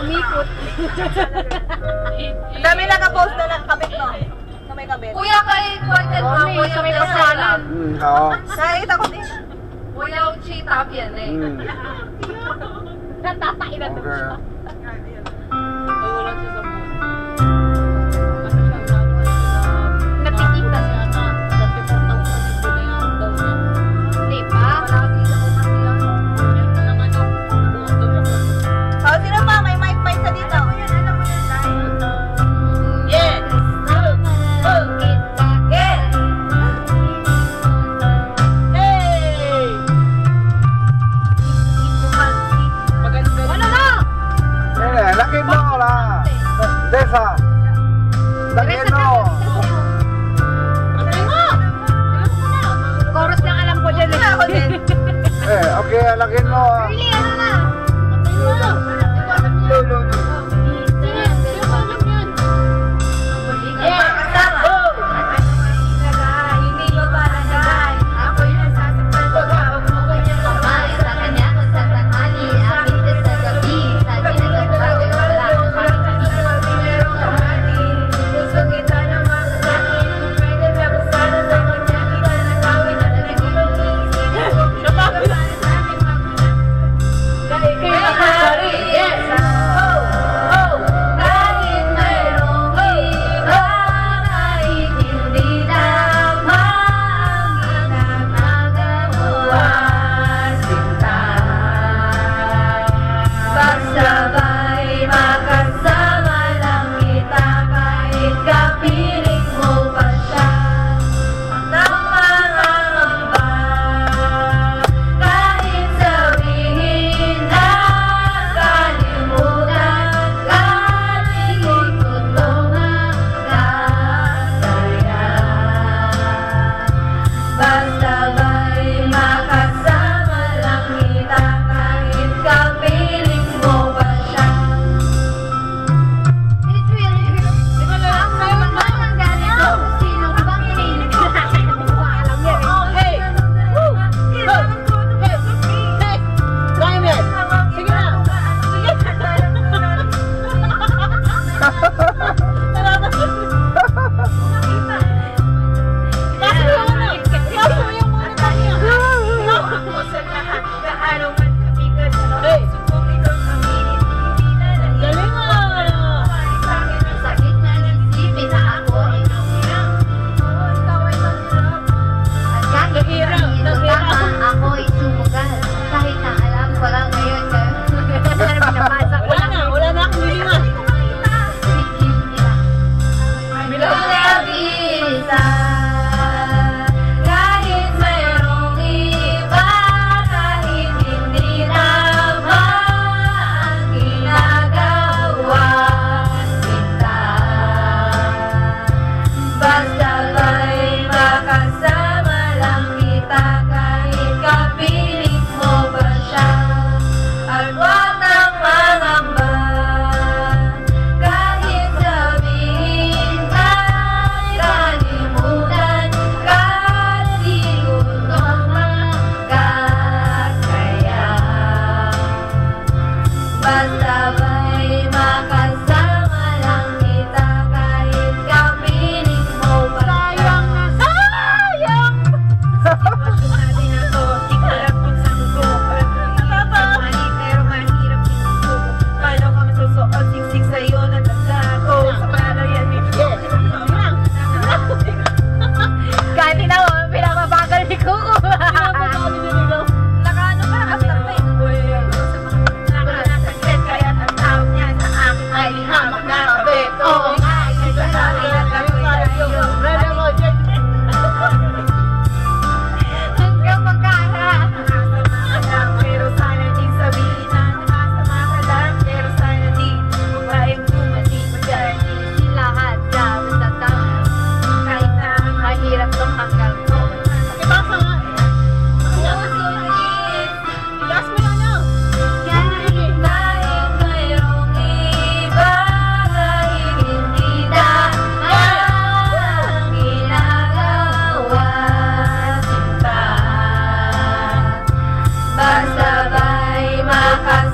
Umikot. Dami naka-post na nakakabit no? Sa may kabit. Kuya kay content mo, kuya may kasalan. Oo. Nakita ko din. Kuya Uchi Tapian eh. Natatain na to siya. Wala siya sa mood. Nakikita siya na. Dati po taong kasi na yung daw niya. Hindi pa? Malagi na kumatiyan. Meron na naman ako. Buwan daw siya. Oh, sino pa? May mic pa isa dito. Alam mo yan, yes! Oh! Yes! Hey! Maganda. Ano na? Lakin mo lah. Desa. Lakin mo. Ano mo? Chorus lang alam ko dyan eh. Ako din. Okay, lakin mo. Really, ano na? Algo